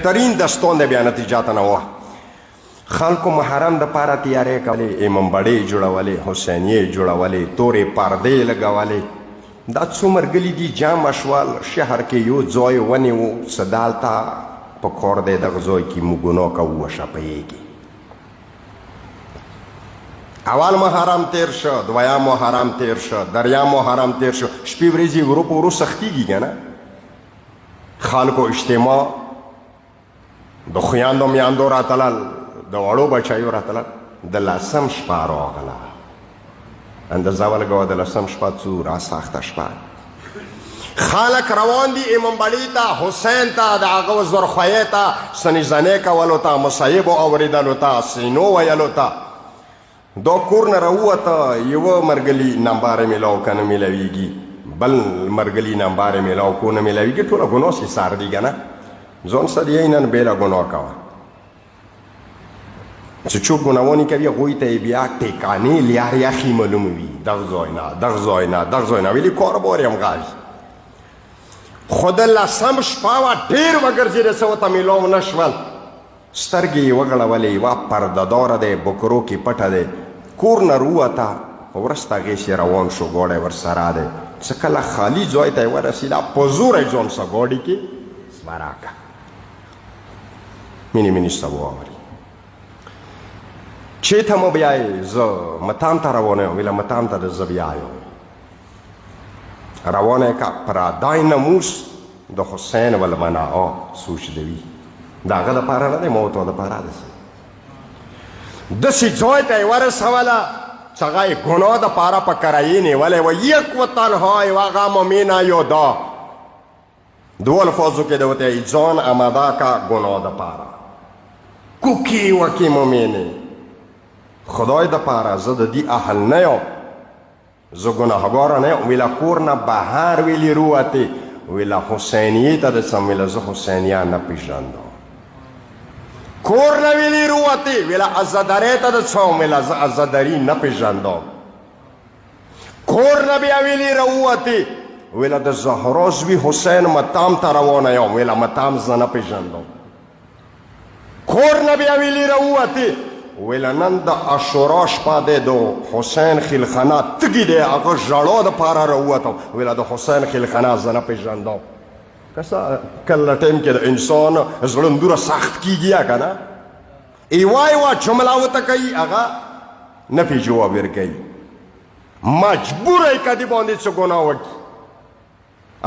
بهترین دستون دی بیا نتیجه ته نه وه خلکو محرم د پاره تیارې کولې امامبړې جوړولې حسینیې جوړولې تورې پردې لګولې دا څو مرګلي دي جام شول شهر کې یو ځای ونیو څه دالته په کور دی دغه ځای کې موږ ګناه کوو وشپهیږي اول محرم تیر شو دویم محرم تیر شو دریم محرم تیر شو شپې ورځې ورو په ورو سختېږي که نه خلکو اجتماع د خویندو میندو راتلل د وړو بچیو راتلل د لسم شپه راغله اندازه ولګوه د لسم شپه څو راسخته شپه خلک روان دي امامبړي ته حسین ته د هغه زرخویې ته سنیزنې کولو ته مصایبو اورېدلو ته سینو ویلو ته دا کور نه راووته یوه مرګلي نمبر یې میلاو که نه میلاویږي بل مرګلي نمبر یې میلاو کو نه میلاویږي ټوله ګناه سي سر دي که نه ځان سره یې نن بېله ګناه کوه چې څوک ګناهونه کوي هغوی ته یې بیا ټیکانې لیارې یخي معلوم وي دغه ځای نه دغه ځای نه دغه ځای نه ویلي کاربار یم غاوي خو د لسم شپه وه ډېر وګرځېده څه ورته میلاو نه شول سترګې یې وغړولې یوه پردهداره دی بکرو کې پټه دی کور نه رووته وروسته هغې چې روان شو ګاډی ورسره دی څه کله خالي ځای ته یې ورسېده په زوره یې ځان سه ګاډي کې سپاره کړه مینې مینې سته واوري چېرته مو بیایې زه متان ته روانه یم ویله متان ته د زه بیا یم روانه یې که پردای ناموس د حسین والمناعه سوچ دوي د هغه دپاره نه دی ما ورته دپاره داسې ځای ته یې ورسوله چې هغه یې ګناه دپاره په کرایې نیولی وه یک و تنهای و هغه مینه یادا دو الفاظو کې د ورته یې ځان آماده که ګناه دپاره کوکې وکې مؤمنې خدای دپاره زه د دې اهل نه یم زه ګناهګاره نه یم ویله کور نه بهر ویلې رووتې ویله حسینیې ته د څم ویله زه حسینیه نه پېژندم کور نه ویلې رووتې ویله عزادرۍ ته د څه وم ویله زه عزادري نه پېژندم کور نه بیا ویلې راووتې ویله د زهرا زوی حسین متام ته روانه یم ویله متام زه نه پېژندم کور نه بیا ویلې راووتې ویله نن د عاشورا شپه دی د حسین خیلخانه تږي دی هغه ژړا دپاره راووتم ویله د حسین خیلخانه زه نه پېژندم کله ټایم کې د انسان زړه دومره سخت کېږي که نه یوه جمله ورته کوي هغه نه پې جواب ورکوي مجبوره یې که دې باندې څه ګناه وکړي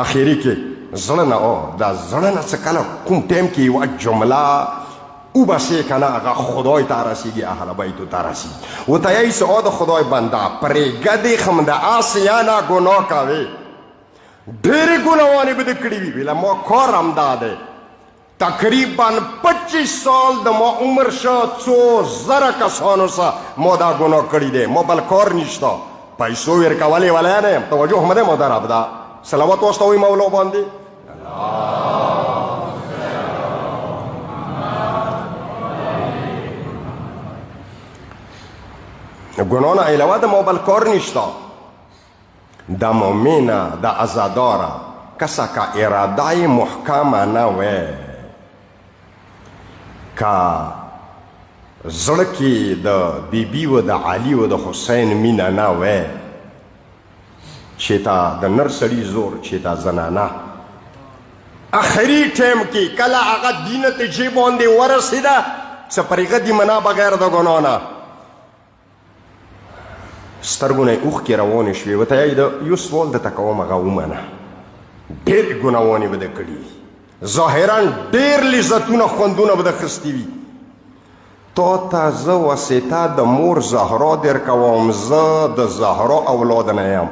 اخري کې زړه نه دا زړه نه څه کله کوم ټایم کې یوه جمله وبسې که نه هغه خدای ته رسېږي اهل بیتو ته رسېږي ورته یایي چې د خدای بنده پرېږه دې خم د آسیا نه ګناه کوې ډېرې ګناهوانې به دې کړي وي ویله ما کار همدا دی تقریبا 25 سال د ما عمر شه څو زره کسانو سه ما دا ګناه کړي دی ما بل کار نشته پیسو ورکولې ولی نه یم توجه هم دی محترم ده صلوات واستوئ مولا باندې ګناه نه علاوه د ما بل کار نشته د مؤمنه د ازاداره کسه که اراده محکمه نه وی که زړه کې د بیبي و د علي و د حسین مینه نه وی چې تا د نر سړي زور چې تا زنانه اخري ټایم کې کله هغه دې نتیجې باندې ورسېده چې پرېږه دې منه بغیر د ګناه نه سترګو نه یې اوښکې روانې شوې ورته یایي د یو سوال درته کوم هغه ومنه ډېرې ګناهوانې به ده کړي ظاهرا ډېر لذتونه خوندونه به ده اخیستي وي تا ته زه واسطه د مور زهرا در کوم زه د زهرا اولاد نه یم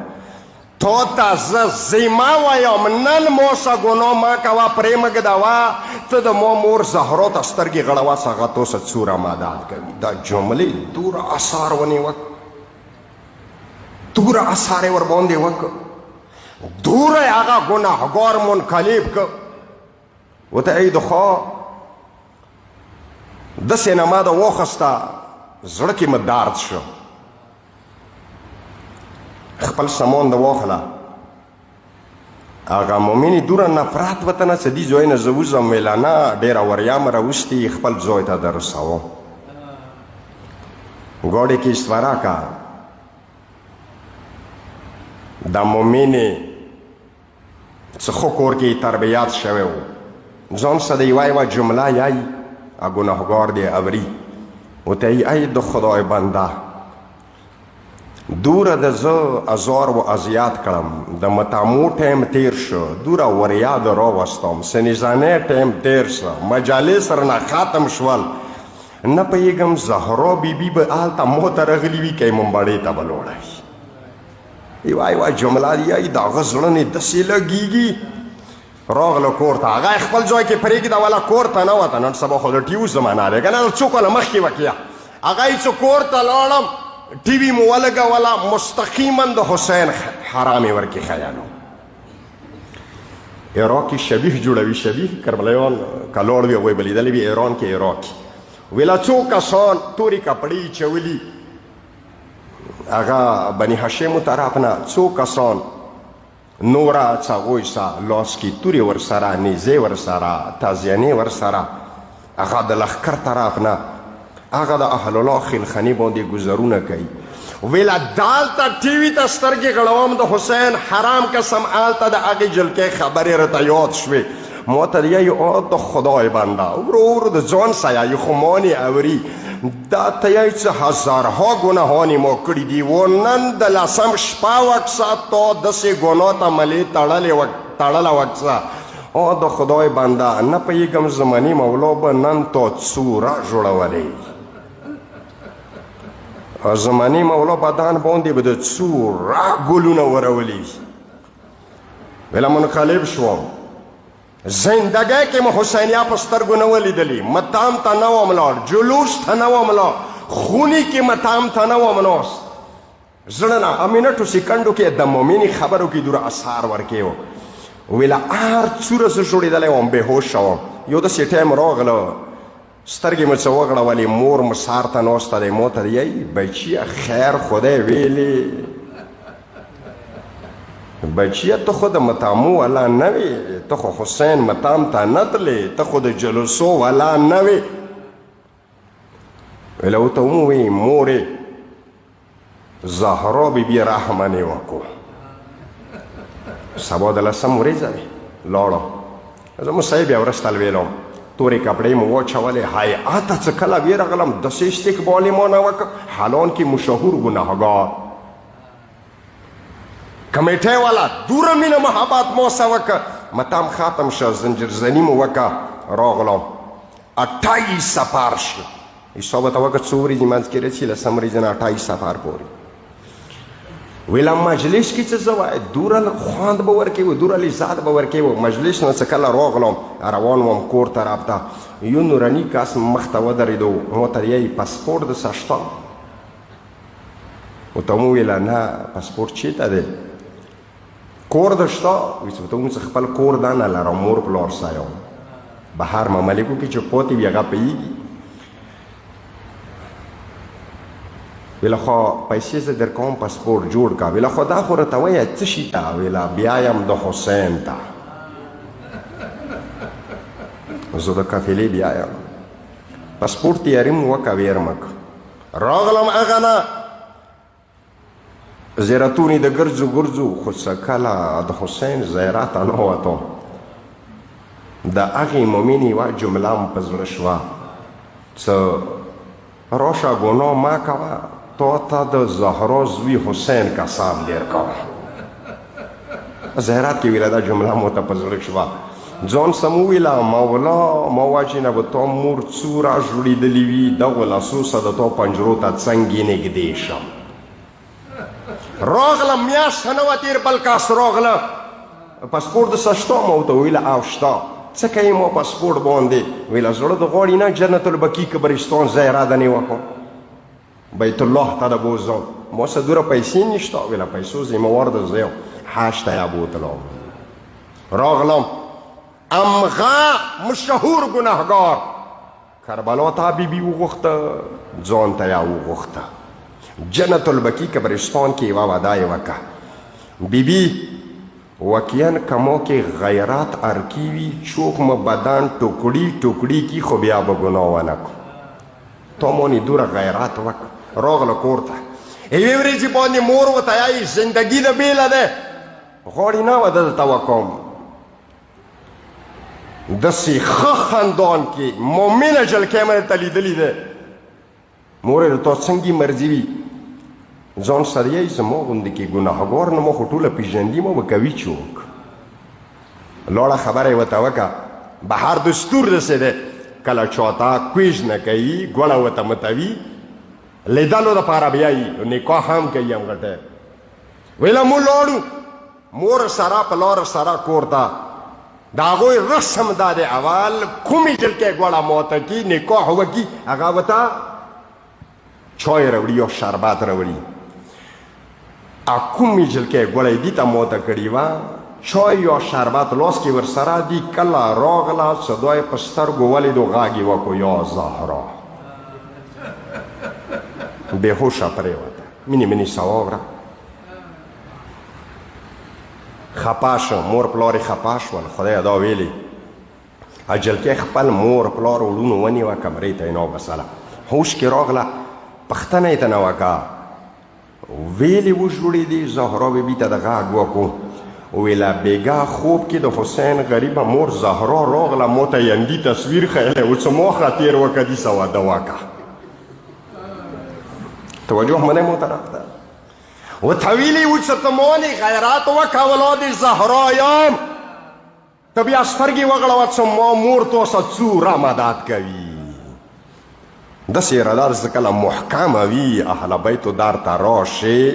تا ته زه ذمه وایم نن ما څه ګناه مه کوه پرېمږدوه ته د ما مور زهرا ته سترګې غړوه څه هغه تو څه څوره مدد کوي دا جملې دوره اثار ونیوه دوره اثار یې ورباندې وکړه دوره یې هغه ګناهګار منقلب که ورته ای دخوا داسې نه ما ده واخسته زړه کې مې درد شو خپل سامان ده واخله هغه مومنې دوره نفرت ورته نه څه دي زوی نه زه وځم ویله نه ډېره وریم راوستي خپل زوی ته درسوم ګوډې کې استواره کا دا مومنې څه ښه کور کې تربیات شوی و ځان سره د یوه جمله یایي ګناهګار دی اوري ورته یې ای د خدای بنده دوره د زه ازار و اذیت کړم د متامو ټیم تیر شو دوره وریاد راوستم سنیزانه ټیم تیر شو مجالس رانه ختم شول نه پوهېږم زهرا بیبي به هلته مو ته رغلي وي که یې ممبړې ته به لوړی یوه جمله دی یایي د هغه زړه نه داسې لګېږي راغله کور ته هغه یې خپل ځای کې پرېږده والا کور ته نه وته نن سبا خو د ټي وي زمانه دی که نه څوک والا مخکې وکړه هغه یې چې کور ته لاړم ټي وي مو ولګوله مستقیما د حسین حرام یې ورکې خیالو عراق کې شبیه جوړوي شبیه کربلایان که لوړ وي هغوی به لیدلی وي ایران کې عراق ویله څو کسان تورې کپړې چولي هغه بني هاشمو طرف نه څو کسان نوره څه هغوی سه لاس کې تورې ورسره نیزې ورسره تازیانې ورسره هغه د لښکر طرف نه هغه د اهل الله خیلخانې باندې ګزارونه کوي ویله دالته ټي وي ته سترګې غړوم د حسین حرام قسم هلته د هغې جلکې خبرې راته یاد شوې ما ته یایي د خدای بنده ورو د ځان سه یایي خو ما نه اوري دا ته یایي څه هزارها ګناهانې ما کړي دي و نن د لسم شپه وکسه تا داسې ګناه ته ملې تړله وکسه د خدای بنده نه پوهېږم زماني مولا به نن تا څوره جوړولې زماني مولا بدن باندې به د څوره ګلونه ورولي ویله منقلب شوم زندګۍ کې مو حسینیا په سترګو نه ولیدلي متام ته نه وم لاړ جلوس ته نه وم لاړ خونې کې متام ته نه وم ناست زړه نه امینټو سیکنډو کې د مومنې خبرو کې دوره اثار ورکې و ویله هر څوره زه جوړېدلی وم بېهوشه وم یو داسې ټایم راغله سترګې مې څه وغړولې مور مې سار ته ناسته دی ما ته یایي بچیه خیر خدای ویلې بچیه ته خو د متامو والا نه وې ته خو حسین متام ته نه تلې ته خو د جلسو والا نه وې ویله ورته ومویې مورې زهرا بیبي رحمنې وکړو سبا د لسم ورځه وې لاړم زموږ صاحب یې ورسته لویلم تورې کپړې مو واچولې هیئت څه کله ویې راغلم داسې استقبال یې ما نه وکړ حالان کې مشهور ګناهګار کمیټۍ والا دوره مینه محبت ما سه وکړه متام ختم شه زنجیرزني مو وکړه راغلم 28 سفر شو حساب ورته وکړه څو ورځې منځ کې رسي لسم ورځې نه 28 سفر پورې ویله مجلس کې څه زه وایي دوره خواند به ورکوي دوره لذت به ورکوي مجلس نه څه کله راغلم روان وم کور طرف ته یو نوراني کس مخ ته ودرېدو ما ته یایي پاسپورټ دسه شته ورته مو ویله نه پاسپورټ چېرته دی کور د شته وایي ورته مو څه خپل کور دا نه لرم مور پلار سره یم بهر مملکو کې چې پاتې وي هغه پوهېږي ویله خو پیسې زه در کوم پاسپورټ جوړ کا ویله خو دا خو راته وایه څه شي ته ویله بیا یم د حسین ته زه د قافلې بیا یم پاسپورټ تیاري مو وکړه ویرمک راغلم هغه نه زیارتونې د ګرځو ګرځو خو څه کله د حسین زیارت ته نه وتم د هغې مومنې یوه جمله م په زړه شوه څه راشه ګناه مه کوه تا ته د زهرا زوی حسین قسم ډېر کوه زیارت کې ویله دا جمله مو ته په زړه شوه ځان سم وویله مولا ما وجې نه به تا مور څوره ژوړېدلې وي دغو لاسو سه د تا پنجرو ته څنګې نږدې شم راغلم میاشته نه وه تېر بل کس راغله پاسپورټ دسه شته ما ورته وویله او شته څه کوې ما پاسپورټ باندې ویله زړه د غواړي نه جنت البقي قبرستان ځای اراده نه وکړم بیت الله ته د بوځم ما سه دوره پیسې نشته ویله پیسو ذمهوار د زه یم حج ته یې بوتلم راغلم امغه مشهور ګناهګار کربلا ته بیبي وغوښته ځان ته یې وغوښته جنت البقي قبرستان کې یوه وعده یې وکړه بیبي واقعا کمو کې غیرات ارکی وي چوک مو بدن ټوکړي ټوکړي کی خو بیا به ګناه ونه کړو تو مونې دوره غیرات وکړه راغله کور ته یوې ورځې باندې مور ورته یایي زندګي د بېله ده غواړي نه وه دلته وکوم داسې ښه خاندان کې مؤمنه جلکۍ مې درته لیدلې ده مور یې تا څنګه مرضي وي ځان سره یې زما غوندې کې ګناهګار نه ما خو ټوله پېژندي ما به کوي څوک لاړه خبره یې ورته وکړه بهر دستور داسې دی کله چاته کویژ نه کوي ګوړه ورته متوي لیدلو دپاره بیایي نکاح هم کوي همغټی ویله مو لاړو مور سره په لاره سره کور ته د هغوی رسم دا دی اول کومې جلکۍ ګوړه ماته کي نکاح وکړي هغه ورته چای راوړي یا شربت راوړي کومې جلکۍ ګوړه یې دې ته ماته کړې وه چای یا شربت لاس کې ورسره دي کله راغله صدا یې په سترګو ولیدو غږ یې وکړو یا زهرا بېهوشه پرېوته مینې مینې سوا وړه خپه شو مور پلار یې خپه شول خدایه دا ویلې جلکۍ خپل مور پلار وړونو ونیوه کمرې ته یې ناوبسله هوش کې راغله پښتنه یې ته نه وکړه ویلې وژړېدې زهرا بیبي ته د غږ وکړو ویله بیګا خوب کې د حسین غریبه مور زهرا راغله ما ته یندي تصویر ښیلی و څه ما خاطر وکړه دې څه واده وکړه توجه منه مو طرف ته ورته ویلي و چې ته مونې غیرات وکړه اولاد زهرا یم ته بیا سترګې وغړوه چې ما مور تو څه څوره مدد کوي داسې ارادار زه کله محکمه وي اهل بیتو در ته راشې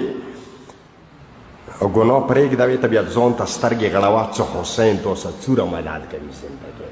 ګناه پرېږده وې ته بیا ځان ته سترګې غړوه چې حسین تو څه څوره مدد کوي زندګۍ